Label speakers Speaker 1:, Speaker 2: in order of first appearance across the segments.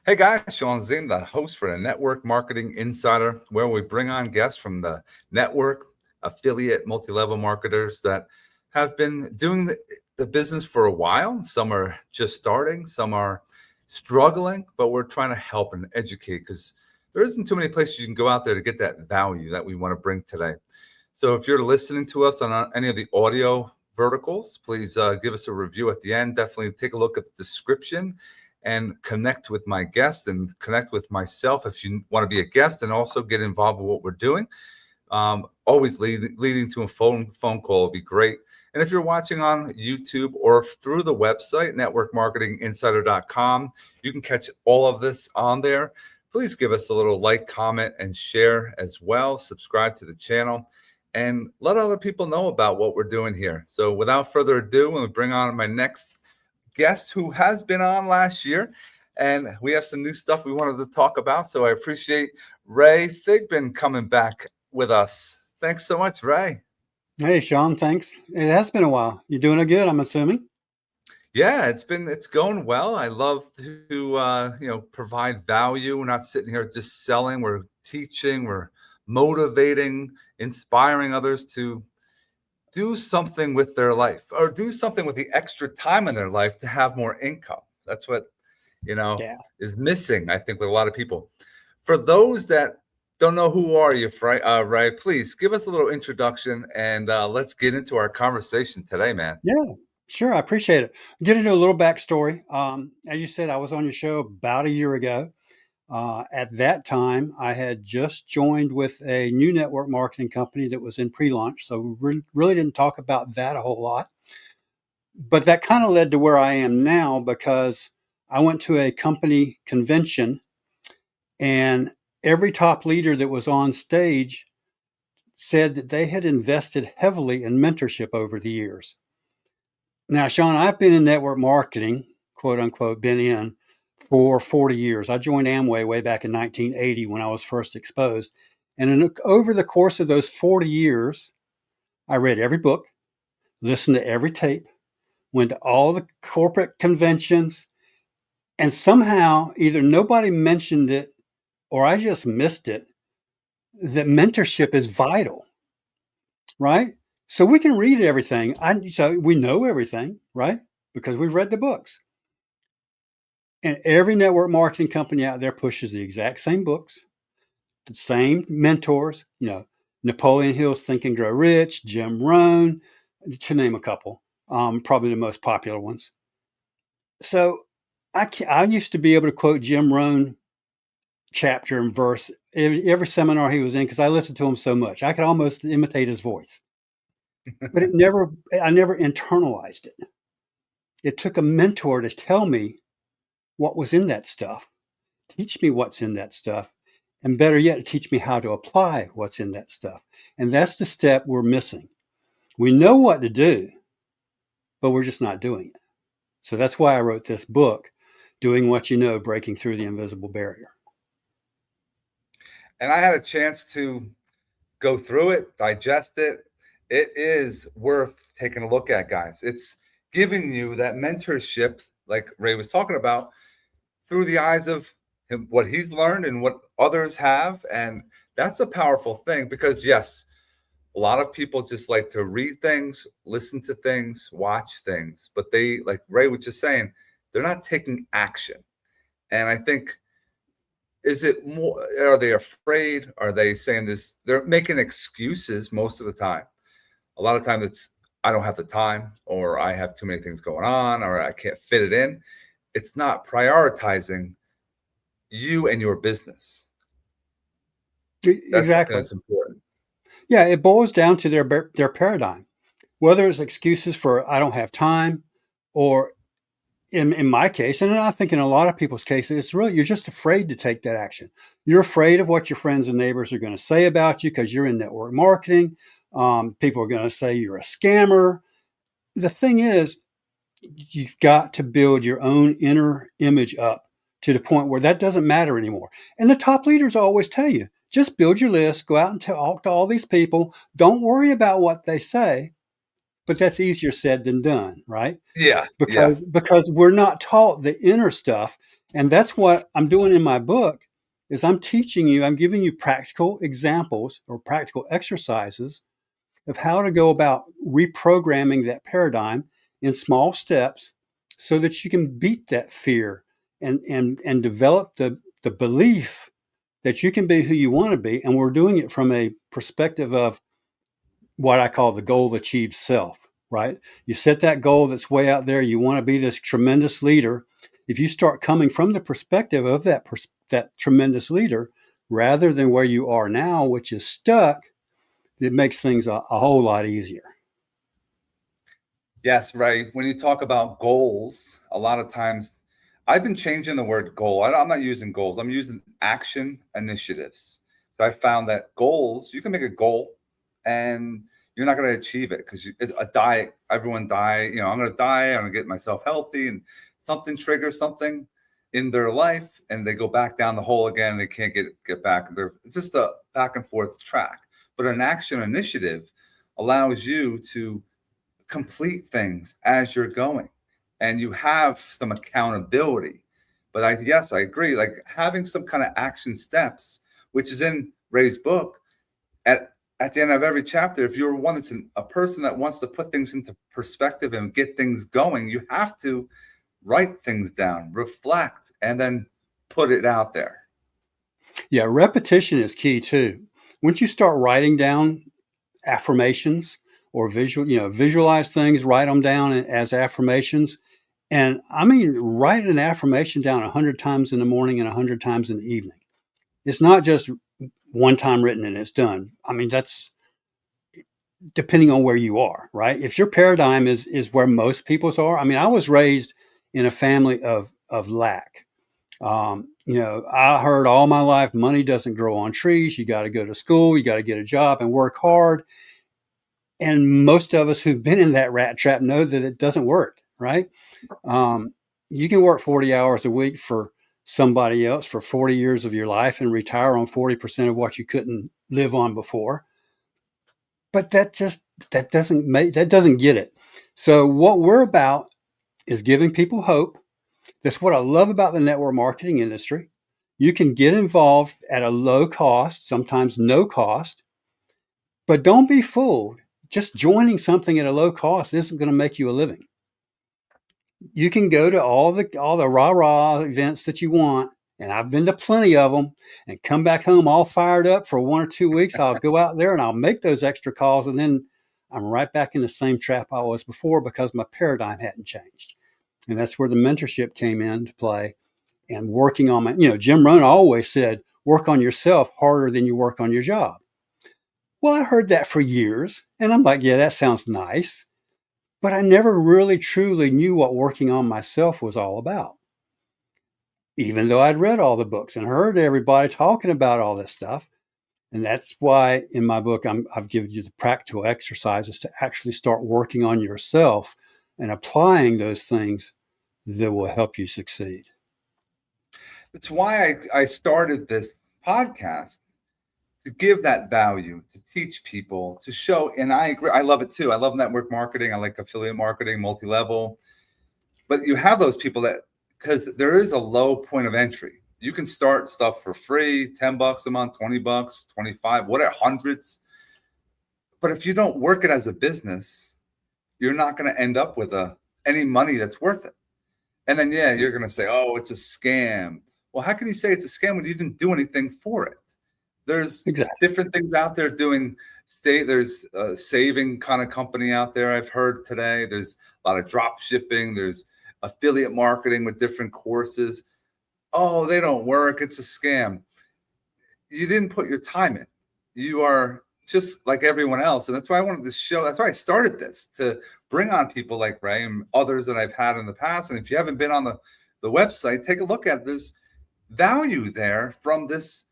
Speaker 1: Hey guys, Sean Zane, the host for the Network Marketing Insider, where we bring on guests from the network, affiliate, multi-level marketers that have been doing the business for a while. Some are just starting, some are struggling, but we're trying to help and educate because there isn't too many places you can go out there to get that value that we want to bring today. So if you're listening to us on any of the audio verticals, please give us a review at the end. Definitely take a look at the description and connect with my guests and connect with myself if you want to be a guest and also get involved with what we're doing. Always leading to a phone call would be great. And if you're watching on YouTube or through the website, networkmarketinginsider.com, you can catch all of this on there. Please give us a little like, comment, and share as well. Subscribe to the channel and let other people know about what we're doing here. So without further ado, we'll bring on my next guest who has been on last year, and we have some new stuff we wanted to talk about. So I appreciate Ray Thigpen coming back with us. Thanks so much, Ray.
Speaker 2: Hey, Sean, thanks. It has been a while. You're doing it good, I'm assuming.
Speaker 1: Yeah, it's going well. I love to provide value. We're not sitting here just selling. We're teaching. We're motivating, inspiring others to do something with their life or do something with the extra time in their life to have more income. That's what,
Speaker 2: Yeah.
Speaker 1: is missing, I think, with a lot of people. For those that don't know who are you, Ray, please give us a little introduction and let's get into our conversation today, man.
Speaker 2: Yeah, sure. I appreciate it. Get into a little backstory. As you said, I was on your show about a year ago. At that time, I had just joined with a new network marketing company that was in pre-launch. So we really didn't talk about that a whole lot. But that kind of led to where I am now because I went to a company convention and every top leader that was on stage said that they had invested heavily in mentorship over the years. Now, Sean, I've been in network marketing, quote unquote, been in for 40 years. I joined Amway way back in 1980 when I was first exposed. And over the course of those 40 years, I read every book, listened to every tape, went to all the corporate conventions, and somehow either nobody mentioned it or I just missed it, that mentorship is vital, right? So we can read everything. So we know everything, right? Because we've read the books. And every network marketing company out there pushes the exact same books, the same mentors, Napoleon Hill's Think and Grow Rich, Jim Rohn, to name a couple, probably the most popular ones. So I used to be able to quote Jim Rohn chapter and verse every seminar he was in because I listened to him so much. I could almost imitate his voice. But I never internalized it. It took a mentor to tell me what was in that stuff, teach me what's in that stuff, and better yet, teach me how to apply what's in that stuff. And that's the step we're missing. We know what to do, but we're just not doing it. So that's why I wrote this book, Doing What You Know, Breaking Through the Invisible Barrier.
Speaker 1: And I had a chance to go through it, digest it. It is worth taking a look at, guys. It's giving you that mentorship, like Ray was talking about, through the eyes of him, what he's learned and what others have. And that's a powerful thing because, yes, a lot of people just like to read things, listen to things, watch things, but they, like Ray was just saying, they're not taking action. And I think, is it more, are they afraid? Are they saying this? They're making excuses most of the time. A lot of times it's, I don't have the time, or I have too many things going on, or I can't fit it in. It's not prioritizing you and your business. That's something
Speaker 2: Exactly.
Speaker 1: that's important.
Speaker 2: Yeah, it boils down to their paradigm. Whether it's excuses for I don't have time, or in my case, and I think in a lot of people's cases, it's really you're just afraid to take that action. You're afraid of what your friends and neighbors are going to say about you because you're in network marketing. People are going to say you're a scammer. The thing is, you've got to build your own inner image up to the point where that doesn't matter anymore. And the top leaders always tell you, just build your list, go out and talk to all these people. Don't worry about what they say, but that's easier said than done, right?
Speaker 1: Yeah, yeah.
Speaker 2: Because we're not taught the inner stuff. And that's what I'm doing in my book is I'm teaching you, I'm giving you practical examples or practical exercises of how to go about reprogramming that paradigm in small steps so that you can beat that fear and develop the belief that you can be who you want to be. And we're doing it from a perspective of what I call the goal achieved self, right? You set that goal that's way out there. You want to be this tremendous leader. If you start coming from the perspective of that tremendous leader, rather than where you are now, which is stuck, it makes things a whole lot easier.
Speaker 1: Yes, right. When you talk about goals, a lot of times I've been changing the word goal. I'm not using goals. I'm using action initiatives. So I found that goals, you can make a goal and you're not going to achieve it because it's a diet. Everyone die. I'm going to die. I'm going to get myself healthy, and something triggers something in their life, and they go back down the hole again. And they can't get back. It's just a back and forth track. But an action initiative allows you to complete things as you're going, and you have some accountability. But yes, I agree, like having some kind of action steps, which is in Ray's book. At the end of every chapter, if you're one that's a person that wants to put things into perspective and get things going, you have to write things down, reflect, and then put it out there.
Speaker 2: Yeah, repetition is key too. Once you start writing down affirmations or visualize things, write them down as affirmations. And I mean, write an affirmation down 100 times in the morning and 100 times in the evening. It's not just one time written and it's done. I mean, that's depending on where you are, right? If your paradigm is where most people's are. I mean, I was raised in a family of lack. I heard all my life, money doesn't grow on trees. You got to go to school, you got to get a job and work hard. And most of us who've been in that rat trap know that it doesn't work, right? You can work 40 hours a week for somebody else for 40 years of your life and retire on 40% of what you couldn't live on before. But that doesn't get it. So what we're about is giving people hope. That's what I love about the network marketing industry. You can get involved at a low cost, sometimes no cost, but don't be fooled. Just joining something at a low cost isn't going to make you a living. You can go to all the rah-rah events that you want, and I've been to plenty of them, and come back home all fired up for 1 or 2 weeks. I'll go out there and I'll make those extra calls, and then I'm right back in the same trap I was before because my paradigm hadn't changed. And that's where the mentorship came into play, and working on Jim Rohn always said, work on yourself harder than you work on your job. Well, I heard that for years, and I'm like, yeah, that sounds nice. But I never really truly knew what working on myself was all about, even though I'd read all the books and heard everybody talking about all this stuff. And that's why in my book, I've given you the practical exercises to actually start working on yourself and applying those things that will help you succeed.
Speaker 1: That's why I started this podcast, to give that value, to teach people, to show. And I agree, I love it too. I love network marketing. I like affiliate marketing, multi-level. But you have those people that, because there is a low point of entry. You can start stuff for free, $10 a month, $20, 25, whatever, hundreds. But if you don't work it as a business, you're not going to end up with any money that's worth it. And then, yeah, you're going to say, oh, it's a scam. Well, how can you say it's a scam when you didn't do anything for it? There's
Speaker 2: Exactly.
Speaker 1: different things out there doing there's a saving kind of company out there I've heard today. There's a lot of drop shipping. There's affiliate marketing with different courses. Oh, they don't work. It's a scam. You didn't put your time in. You are just like everyone else. And that's why I wanted this show. That's why I started this, to bring on people like Ray and others that I've had in the past. And if you haven't been on the website, take a look at this value there from this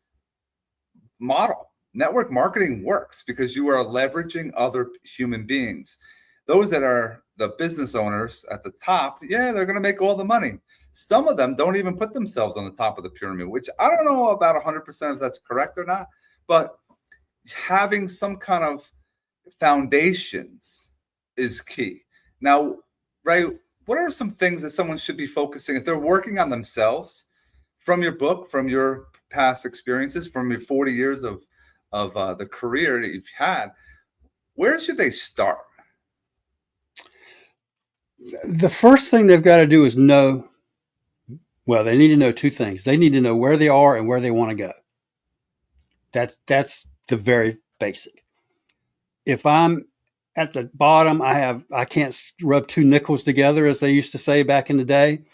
Speaker 1: model. Network marketing works because you are leveraging other human beings. Those that are the business owners at the top, yeah, they're going to make all the money. Some of them don't even put themselves on the top of the pyramid, which I don't know about 100% if that's correct or not, but having some kind of foundations is key. Now, Ray, what are some things that someone should be focusing if they're working on themselves? from your book, from your past experiences, from your 40 years of the career that you've had, where should they start?
Speaker 2: The first thing they've got to do is know, well, they need to know two things. They need to know where they are and where they want to go. That's the very basic. If I'm at the bottom, I can't rub two nickels together, as they used to say back in the day.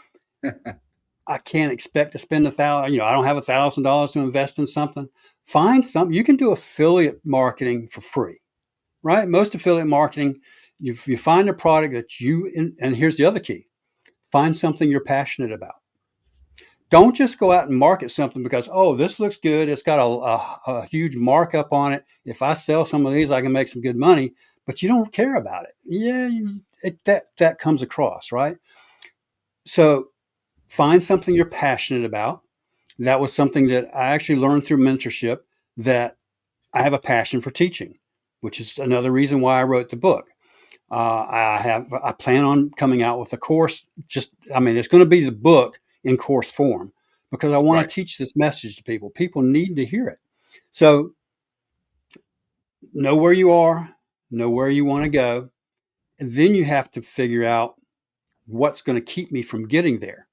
Speaker 2: I can't expect to spend $1,000. I don't have $1,000 to invest in something. Find something. You can do affiliate marketing for free, right? Most affiliate marketing, you find a product that and here's the other key: find something you're passionate about. Don't just go out and market something because, oh, this looks good. It's got a huge markup on it. If I sell some of these, I can make some good money. But you don't care about it. Yeah, that comes across, right? So find something you're passionate about. That was something that I actually learned through mentorship, that I have a passion for teaching, which is another reason why I wrote the book. I plan on coming out with a course. It's going to be the book in course form because I want to teach this message to people. People need to hear it. So know where you are, know where you want to go, and then you have to figure out what's going to keep me from getting there.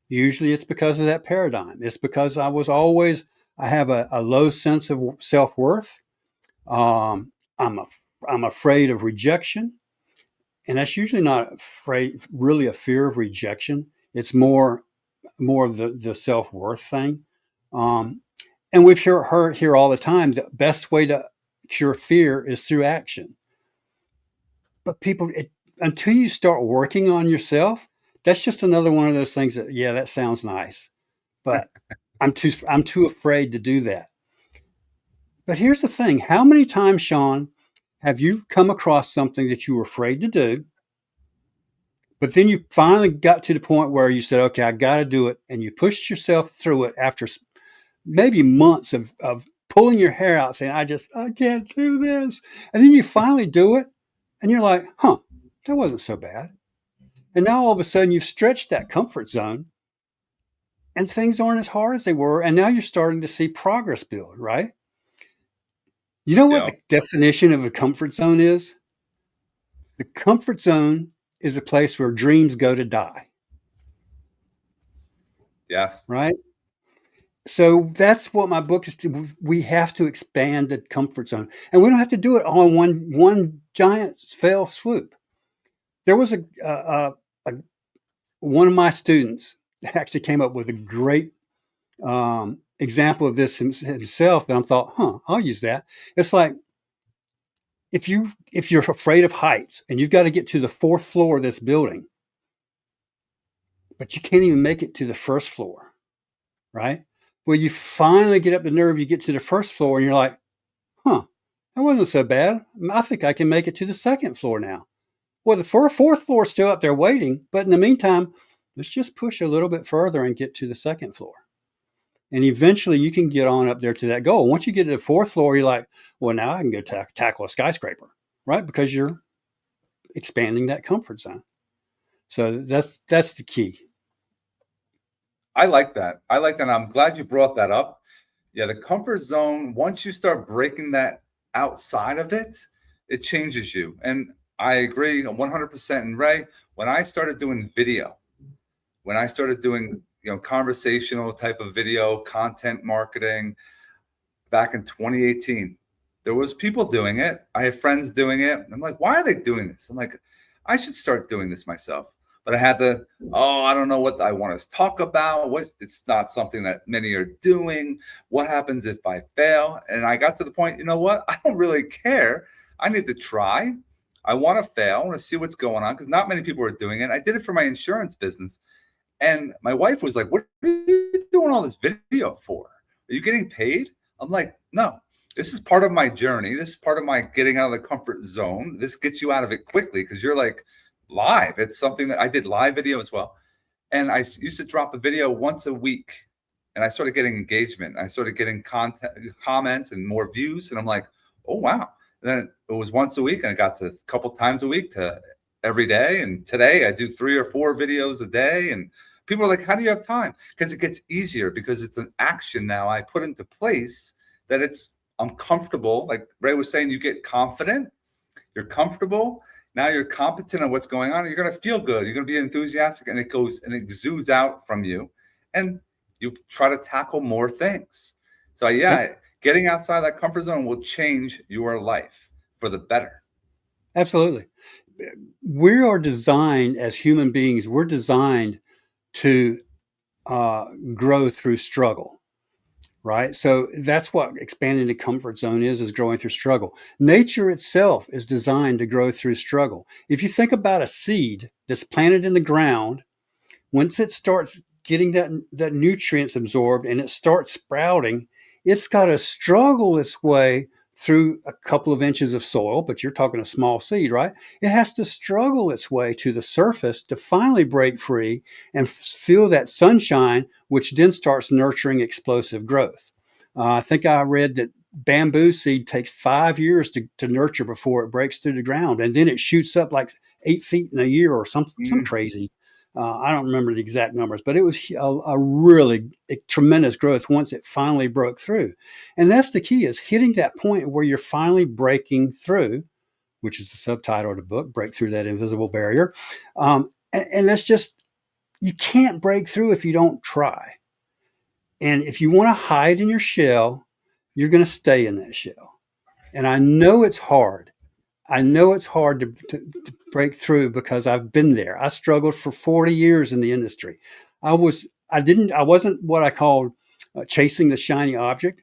Speaker 2: Usually it's because of that paradigm. It's because I have a low sense of self-worth. I'm afraid of rejection. And that's usually not really a fear of rejection. It's more of the self-worth thing. And we've heard here all the time, the best way to cure fear is through action. But until you start working on yourself, that's just another one of those things that, yeah, that sounds nice, but I'm too afraid to do that. But here's the thing: how many times, Sean, have you come across something that you were afraid to do, but then you finally got to the point where you said, okay, I got to do it, and you pushed yourself through it after maybe months of pulling your hair out, saying, I can't do this, and then you finally do it, and you're like, that wasn't so bad. And now all of a sudden you've stretched that comfort zone and things aren't as hard as they were. And now you're starting to see progress build, right? You know what the definition of a comfort zone is? The comfort zone is a place where dreams go to die.
Speaker 1: Yes.
Speaker 2: Right? So that's what my book is. We have to expand the comfort zone. And we don't have to do it all in one giant fell swoop. There was one of my students actually came up with a great example of this himself, and I thought, I'll use that. It's like if you're afraid of heights and you've got to get to the 4th floor of this building, but you can't even make it to the 1st floor, right? Well, you finally get up the nerve, you get to the 1st floor, and you're like, that wasn't so bad. I think I can make it to the 2nd floor now. Well, the 4th floor is still up there waiting, but in the meantime, let's just push a little bit further and get to the 2nd floor. And eventually you can get on up there to that goal. Once you get to the 4th floor, you're like, well, now I can go tackle a skyscraper, right? Because you're expanding that comfort zone. So that's the key.
Speaker 1: I like that. I'm glad you brought that up. Yeah, the comfort zone, once you start breaking that outside of it, it changes you. And I agree 100%. And Ray, when I started doing video, when I started doing conversational type of video content marketing back in 2018, there was people doing it. I have friends doing it. I'm like, why are they doing this? I'm like, I should start doing this myself. But I had I don't know what I want to talk about. It's not something that many are doing. What happens if I fail? And I got to the point, you know what? I don't really care. I need to try. I want to fail. I want to see what's going on because not many people are doing it. I did it for my insurance business. And my wife was like, what are you doing all this video for? Are you getting paid? I'm like, no, this is part of my journey. This is part of my getting out of the comfort zone. This gets you out of it quickly because you're like live. It's something that I did live video as well. And I used to drop a video once a week and I started getting engagement. I started getting comments and more views. And I'm like, oh, wow. And then it was once a week and I got to a couple times a week to every day. And today I do 3 or 4 videos a day and People are like, how do you have time? Because it gets easier, because it's an action now I put into place that I'm comfortable. Like Ray was saying, you get confident, you're comfortable. Now you're competent on what's going on. And you're going to feel good. You're going to be enthusiastic, and it goes and exudes out from you. And you try to tackle more things. So yeah, getting outside that comfort zone will change your life for the better.
Speaker 2: Absolutely. We are designed as human beings, we're designed to grow through struggle, right? So that's what expanding the comfort zone is growing through struggle. Nature itself is designed to grow through struggle. If you think about a seed that's planted in the ground, once it starts getting that nutrients absorbed and it starts sprouting, it's got to struggle its way through a couple of inches of soil, but you're talking a small seed, right? It has to struggle its way to the surface to finally break free and feel that sunshine, which then starts nurturing explosive growth. I think I read that bamboo seed takes 5 years to nurture before it breaks through the ground, and then it shoots up like 8 feet in a year or some crazy. I don't remember the exact numbers, but it was a really tremendous growth once it finally broke through. And that's the key, is hitting that point where you're finally breaking through, which is the subtitle of the book, Break Through That Invisible Barrier. And that's just, you can't break through if you don't try. And if you want to hide in your shell, you're going to stay in that shell. And I know it's hard. I know it's hard to break through because I've been there. I struggled for 40 years in the industry. I wasn't what I called chasing the shiny object,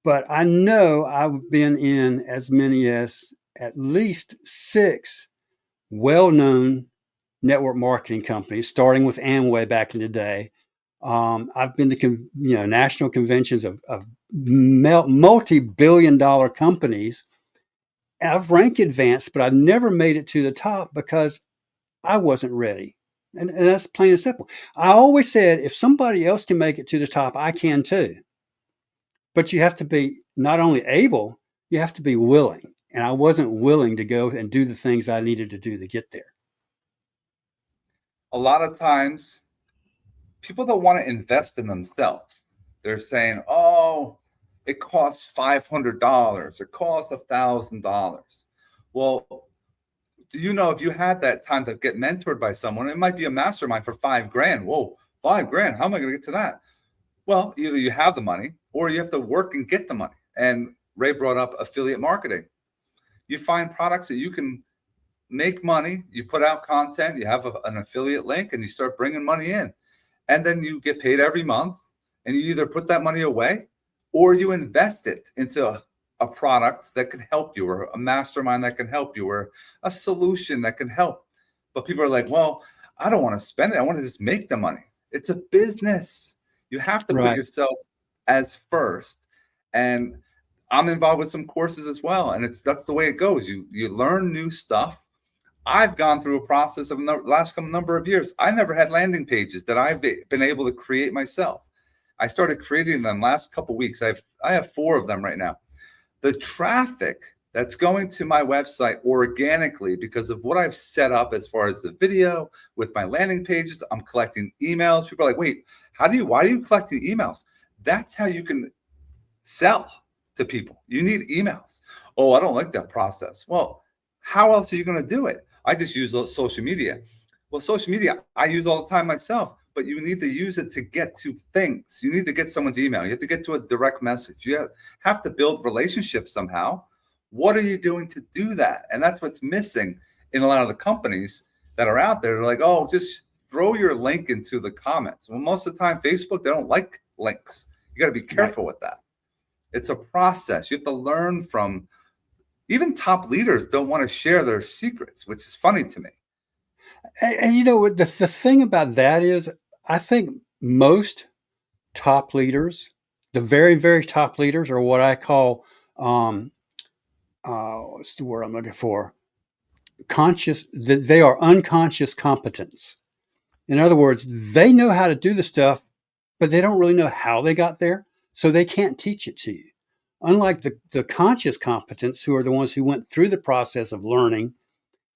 Speaker 2: but I know I've been in as many as at least 6 well-known network marketing companies, starting with Amway back in the day. I've been to national conventions of multi-billion-dollar companies. I've rank advanced, but I've never made it to the top because I wasn't ready. And that's plain and simple. I always said, if somebody else can make it to the top, I can too. But you have to be not only able, you have to be willing. And I wasn't willing to go and do the things I needed to do to get there.
Speaker 1: A lot of times, people don't want to invest in themselves. They're saying, oh, it costs $500. It costs $1,000. Well, do you know, if you had that time to get mentored by someone, it might be a mastermind for $5,000. Whoa, $5,000. How am I going to get to that? Well, either you have the money or you have to work and get the money. And Ray brought up affiliate marketing. You find products that you can make money. You put out content, you have an affiliate link, and you start bringing money in. And then you get paid every month, and you either put that money away or you invest it into a product that can help you, or a mastermind that can help you, or a solution that can help. But people are like, well, I don't want to spend it. I want to just make the money. It's a business. You have to put yourself as first. And I'm involved with some courses as well. And that's the way it goes. You learn new stuff. I've gone through a process of the last number of years. I never had landing pages that I've been able to create myself. I started creating them last couple of weeks. I have 4 of them right now. The traffic that's going to my website organically, because of what I've set up as far as the video with my landing pages, I'm collecting emails. People are like, wait, why are you collecting emails? That's how you can sell to people. You need emails. Oh, I don't like that process. Well, how else are you going to do it? I just use social media. Well, social media, I use all the time myself, but you need to use it to get to things. You need to get someone's email. You have to get to a direct message. You have to build relationships somehow. What are you doing to do that? And that's what's missing in a lot of the companies that are out there. They're like, oh, just throw your link into the comments. Well, most of the time, Facebook, they don't like links. You got to be careful with that. It's a process. You have to learn from. Even top leaders don't want to share their secrets, which is funny to me.
Speaker 2: And you know, the thing about that is, I think most top leaders, the very, very top leaders, are what I call, what's the word I'm looking for? They are unconscious competence. In other words, they know how to do the stuff, but they don't really know how they got there. So they can't teach it to you. Unlike the conscious competence, who are the ones who went through the process of learning.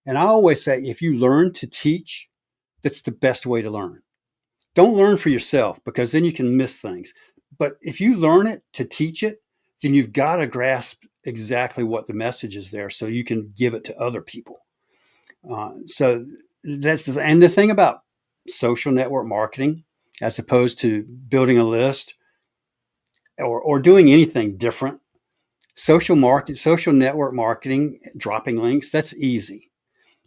Speaker 2: And I always say, if you learn to teach, that's the best way to learn. Don't learn for yourself, because then you can miss things. But if you learn it to teach it, then you've got to grasp exactly what the message is there so you can give it to other people. So and the thing about social network marketing, as opposed to building a list or doing anything different, social network marketing, dropping links, that's easy.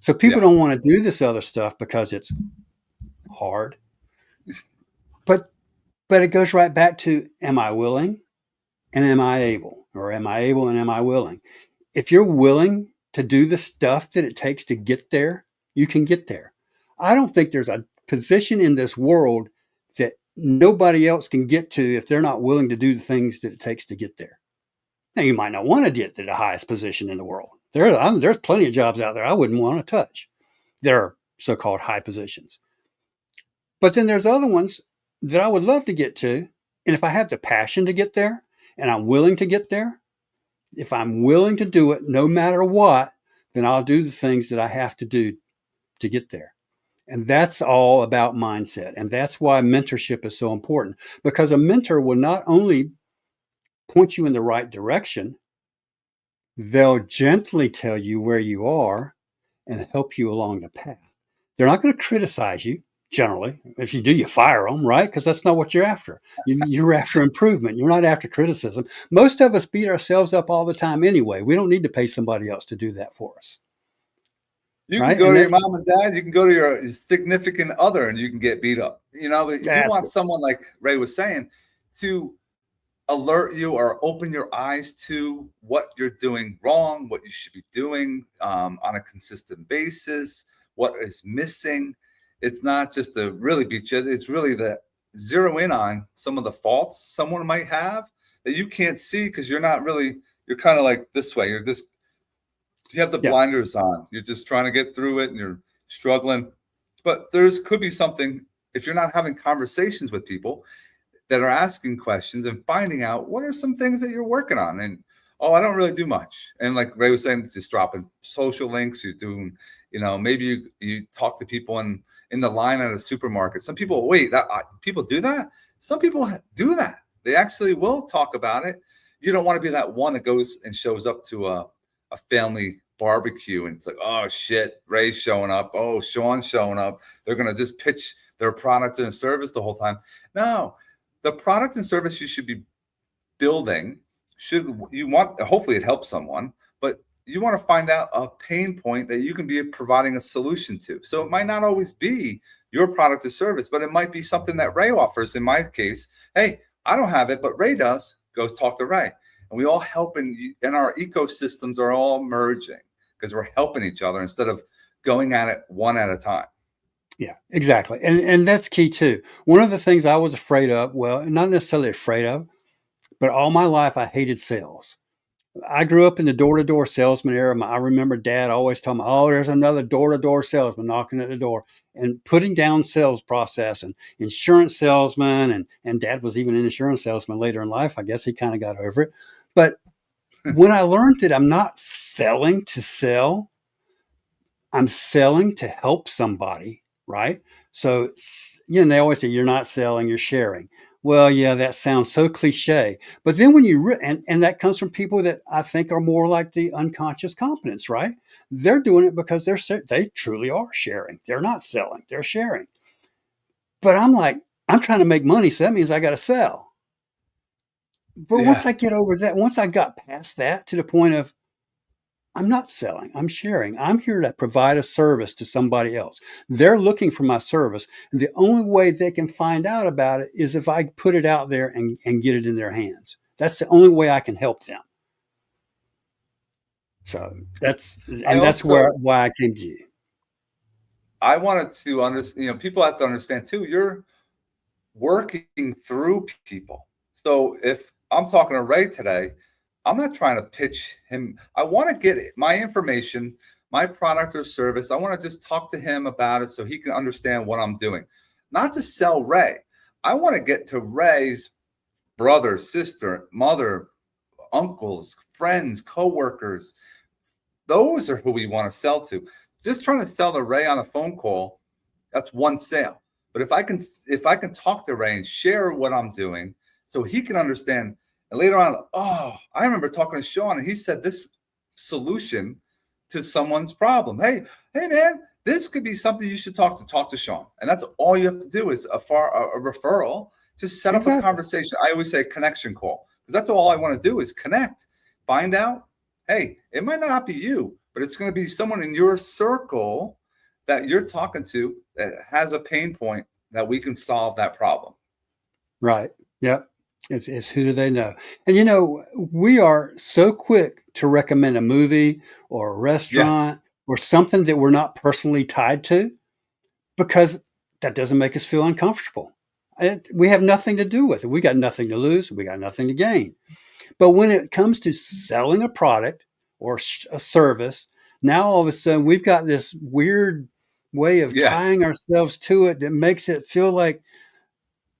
Speaker 2: So people
Speaker 1: Yeah.
Speaker 2: don't want to do this other stuff because it's hard. But it goes right back to, am I willing and am I able? Or am I able and am I willing? If you're willing to do the stuff that it takes to get there, you can get there. I don't think there's a position in this world that nobody else can get to if they're not willing to do the things that it takes to get there. Now, you might not want to get to the highest position in the world. There's plenty of jobs out there I wouldn't want to touch. There are so-called high positions. But then there's other ones that I would love to get to. And if I have the passion to get there and I'm willing to get there, if I'm willing to do it no matter what, then I'll do the things that I have to do to get there. And that's all about mindset. And that's why mentorship is so important, because a mentor will not only point you in the right direction, they'll gently tell you where you are and help you along the path. They're not going to criticize you generally. If you do, you fire them, right? Because that's not what you're after. You're after improvement. You're not after criticism. Most of us beat ourselves up all the time anyway. We don't need to pay somebody else to do that for us.
Speaker 1: You can
Speaker 2: Right?
Speaker 1: go
Speaker 2: And
Speaker 1: to your
Speaker 2: that's
Speaker 1: mom and dad, you can go to your significant other, and you can get beat up. But you
Speaker 2: that's
Speaker 1: want someone like Ray was saying to alert you or open your eyes to what you're doing wrong, what you should be doing on a consistent basis, what is missing. It's not just to really beat you, it's really to zero in on some of the faults someone might have that you can't see because you're kind of like this way. You have the
Speaker 2: yeah.
Speaker 1: blinders on. You're just trying to get through it and you're struggling. But could be something if you're not having conversations with people that are asking questions and finding out what are some things that you're working on. And I don't really do much. And like Ray was saying, just dropping social links. You're doing, maybe you talk to people in the line at a supermarket. Some people people do that. Some people do that. They actually will talk about it. You don't want to be that one that goes and shows up to a family barbecue and it's like, oh shit, Ray's showing up. Oh, Sean's showing up. They're going to just pitch their product and service the whole time. No, the product and service you should be building hopefully it helps someone, but you want to find out a pain point that you can be providing a solution to. So it might not always be your product or service, but it might be something that Ray offers. In my case, hey, I don't have it, but Ray does. Go talk to Ray. And we all help, and our ecosystems are all merging because we're helping each other instead of going at it one at a time.
Speaker 2: Yeah, exactly. And that's key too. One of the things I was afraid of, well, not necessarily afraid of, but all my life I hated sales. I grew up in the door-to-door salesman era. I remember Dad always telling me, "Oh, there's another door-to-door salesman knocking at the door," and putting down sales process and insurance salesman. And Dad was even an insurance salesman later in life. I guess he kind of got over it. But when I learned that I'm not selling to sell, I'm selling to help somebody, right? So, they always say you're not selling, you're sharing. Well, yeah, that sounds so cliche. But then when and that comes from people that I think are more like the unconscious competence, right? They're doing it because they truly are sharing. They're not selling, they're sharing. But I'm like, I'm trying to make money, so that means I got to sell. But once
Speaker 1: Yeah.
Speaker 2: I get over that, once I got past that to the point of, I'm not selling, I'm sharing. I'm here to provide a service to somebody else. They're looking for my service. And the only way they can find out about it is if I put it out there and get it in their hands. That's the only way I can help them. So
Speaker 1: I
Speaker 2: that's
Speaker 1: also
Speaker 2: why I came to you.
Speaker 1: I wanted to understand, people have to understand too, you're working through people. So if I'm talking to Ray today, I'm not trying to pitch him. I want to get my information, my product or service. I want to just talk to him about it so he can understand what I'm doing. Not to sell Ray. I want to get to Ray's brother, sister, mother, uncles, friends, coworkers. Those are who we want to sell to. Just trying to sell to Ray on a phone call, that's one sale. But if I can talk to Ray and share what I'm doing so he can understand, and later on, oh, I remember talking to Sean and he said this solution to someone's problem. Hey man, this could be something you should talk to Sean. And that's all you have to do is a referral. Just set up a
Speaker 2: Exactly.
Speaker 1: conversation. I always say a connection call because that's all I want to do is connect. Find out, hey, it might not be you, but it's going to be someone in your circle that you're talking to that has a pain point that we can solve that problem.
Speaker 2: Right. Yep. It's who do they know? And you know, we are so quick to recommend a movie or a
Speaker 1: Yes.
Speaker 2: restaurant or something that we're not personally tied to because that doesn't make us feel uncomfortable. We have nothing to do with it. We got nothing to lose. We got nothing to gain. But when it comes to selling a product or a service, now all of a sudden we've got this weird way of
Speaker 1: Yeah.
Speaker 2: tying ourselves to it that makes it feel like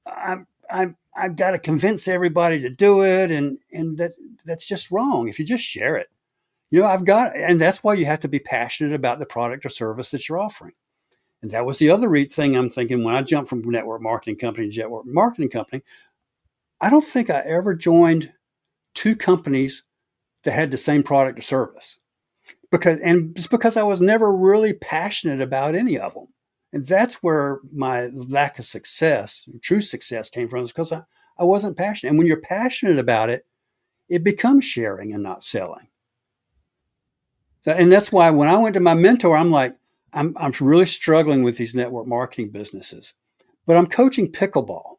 Speaker 2: I've got to convince everybody to do it, and that's just wrong. If you just share it, you know, and that's why you have to be passionate about the product or service that you're offering. And that was the other thing I'm thinking when I jumped from network marketing company to network marketing company. I don't think I ever joined two companies that had the same product or service and it's because I was never really passionate about any of them. And that's where my lack of success, true success, came from, is because I wasn't passionate. And when you're passionate about it, it becomes sharing and not selling. And that's why when I went to my mentor, I'm like, I'm really struggling with these network marketing businesses, but I'm coaching pickleball.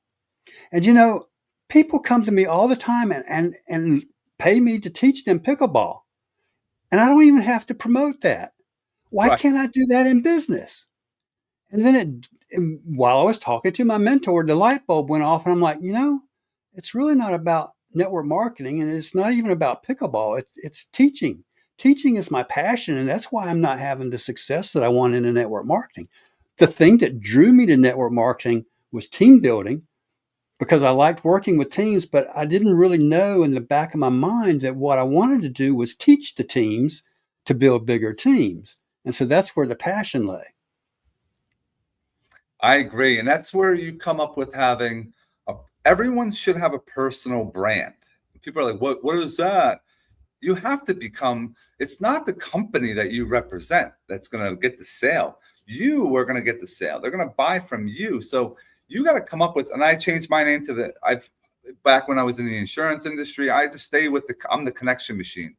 Speaker 2: And you know, people come to me all the time and pay me to teach them pickleball. And I don't even have to promote that. Why
Speaker 1: Right.
Speaker 2: can't I do that in business? And then while I was talking to my mentor, the light bulb went off, and I'm like, you know, it's really not about network marketing, and it's not even about pickleball. It's teaching. Teaching is my passion, and that's why I'm not having the success that I want in the network marketing. The thing that drew me to network marketing was team building because I liked working with teams, but I didn't really know in the back of my mind that what I wanted to do was teach the teams to build bigger teams. And so that's where the passion lay.
Speaker 1: I agree. And that's where you come up with having everyone should have a personal brand. People are like, what is that? You have to become, it's not the company that you represent that's going to get the sale. You are going to get the sale. They're going to buy from you. So you got to come up with, and I changed my name to back when I was in the insurance industry, I just stay with I'm the connection machine,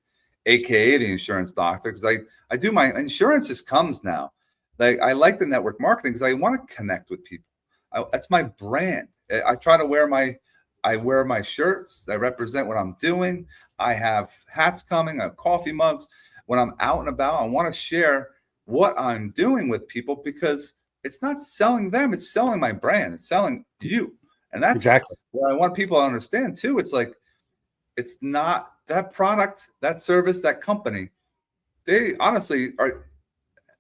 Speaker 1: AKA the insurance doctor. Cause I do my insurance just comes now. Like I like the network marketing because I want to connect with people. That's my brand. I try to I wear my shirts that represent what I'm doing. I have hats coming, I have coffee mugs. When I'm out and about, I want to share what I'm doing with people because it's not selling them, it's selling my brand, it's selling you. And that's
Speaker 2: Exactly.
Speaker 1: what I want people to understand too. It's like, it's not that product, that service, that company. They honestly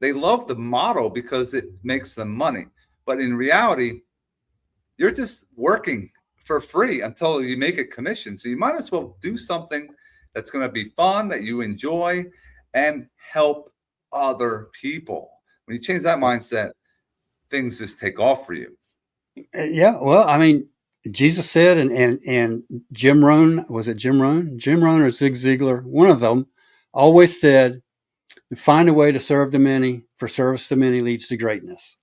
Speaker 1: they love the model because it makes them money. But in reality, you're just working for free until you make a commission. So you might as well do something that's going to be fun, that you enjoy, and help other people. When you change that mindset, things just take off for you.
Speaker 2: Yeah. Well, I mean, Jesus said, and Jim Rohn, was it Jim Rohn? Jim Rohn or Zig Ziglar, one of them, always said, find a way to serve the many, for service to many leads to greatness.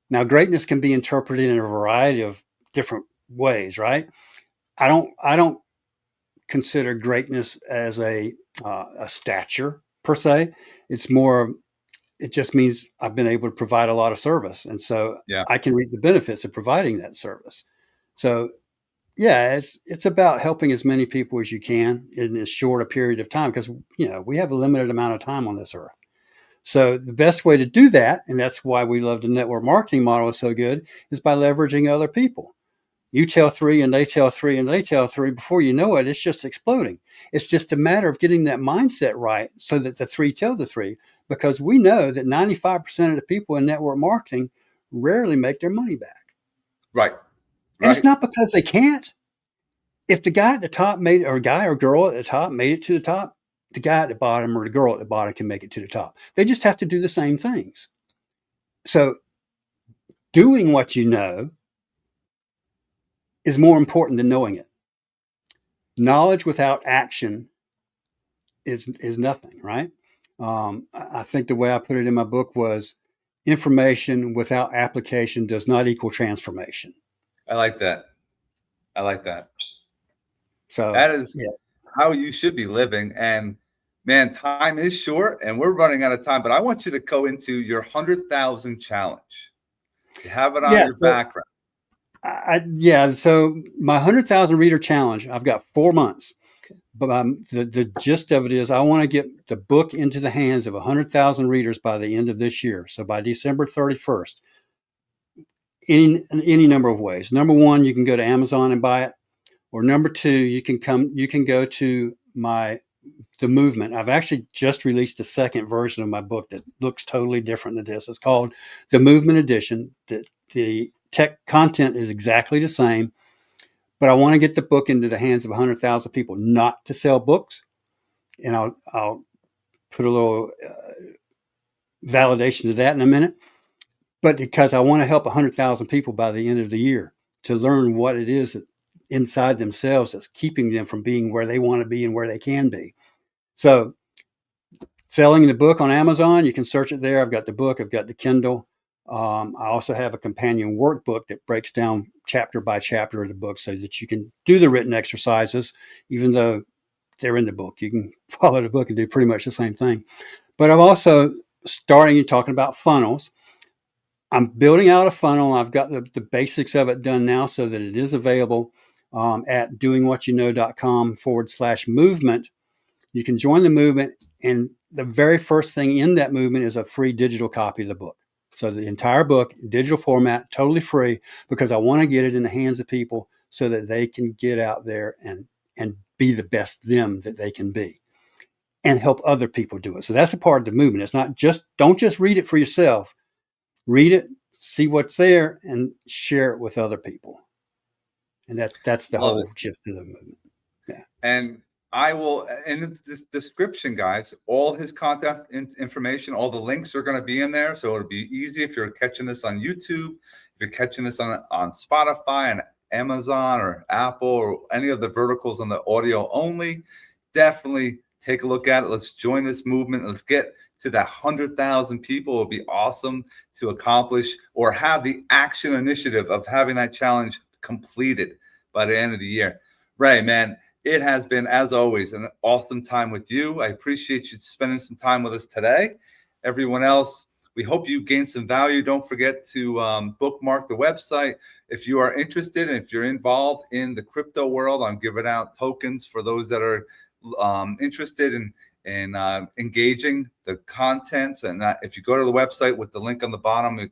Speaker 2: Now, greatness can be interpreted in a variety of different ways, right? I don't consider greatness as a stature per se. It's more, it just means I've been able to provide a lot of service, and so
Speaker 1: Yeah.
Speaker 2: I can reap the benefits of providing that service. So yeah, it's about helping as many people as you can in as short a period of time because you know we have a limited amount of time on this earth. So the best way to do that, and that's why we love the network marketing model is so good, is by leveraging other people. You tell three and they tell three and they tell three. Before you know it, it's just exploding. It's just a matter of getting that mindset right so that the three tell the three, because we know that 95% of the people in network marketing rarely make their money back.
Speaker 1: Right.
Speaker 2: And it's
Speaker 1: Right.
Speaker 2: not because they can't. If the guy at the top made, or guy or girl at the top made it to the top, the guy at the bottom or the girl at the bottom can make it to the top. They just have to do the same things. So doing what you know is more important than knowing it. Knowledge without action is nothing, right? I think the way I put it in my book was information without application does not equal transformation.
Speaker 1: I like that. I like that.
Speaker 2: So
Speaker 1: That is
Speaker 2: yeah.
Speaker 1: how you should be living. And man, time is short and we're running out of time, but I want you to go into your 100,000 challenge. You have it on
Speaker 2: Yeah.
Speaker 1: your background.
Speaker 2: So my 100,000 reader challenge, I've got 4 months. But the gist of it is I want to get the book into the hands of 100,000 readers by the end of this year. So by December 31st, any number of ways. Number one, you can go to Amazon and buy it. Or number two, you can go to the movement. I've actually just released a second version of my book that looks totally different than this. It's called the Movement Edition. The tech content is exactly the same, but I want to get the book into the hands of 100,000 people, not to sell books. And I'll put a little validation to that in a minute, but because I want to help 100,000 people by the end of the year to learn what it is that inside themselves that's keeping them from being where they want to be and where they can be. So selling the book on Amazon, you can search it there. I've got the book, I've got the Kindle. I also have a companion workbook that breaks down chapter by chapter of the book so that you can do the written exercises, even though they're in the book. You can follow the book and do pretty much the same thing. But I'm also starting talking about funnels. I'm building out a funnel. I've got the basics of it done now so that it is available at doingwhatyouknow.com/movement. You can join the movement, and the very first thing in that movement is a free digital copy of the book. So the entire book, digital format, totally free, because I want to get it in the hands of people so that they can get out there and be the best them that they can be and help other people do it. So that's a part of the movement. It's not just, don't just read it for yourself. Read it, see what's there, and share it with other people. And that's the
Speaker 1: Love
Speaker 2: whole
Speaker 1: it.
Speaker 2: gist of the movement. Yeah.
Speaker 1: And I will, in the description, guys, all his contact information, all the links are going to be in there. So it'll be easy if you're catching this on YouTube, if you're catching this on Spotify and Amazon or Apple or any of the verticals on the audio only. Definitely take a look at it. Let's join this movement. Let's get to that 100,000 people. It'll be awesome to accomplish or have the action initiative of having that challenge completed by the end of the year. Ray, man, it has been, as always, an awesome time with you. I appreciate you spending some time with us today. Everyone else, we hope you gained some value. Don't forget to bookmark the website. If you are interested and if you're involved in the crypto world, I'm giving out tokens for those that are interested in engaging the contents. And if you go to the website with the link on the bottom, you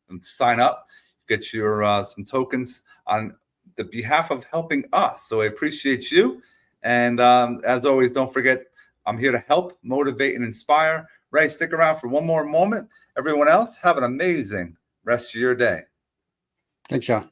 Speaker 1: can sign up, get your some tokens on the behalf of helping us. So I appreciate you. And as always, don't forget, I'm here to help, motivate, and inspire. Ray, stick around for one more moment. Everyone else, have an amazing rest of your day.
Speaker 2: Thanks, Sean.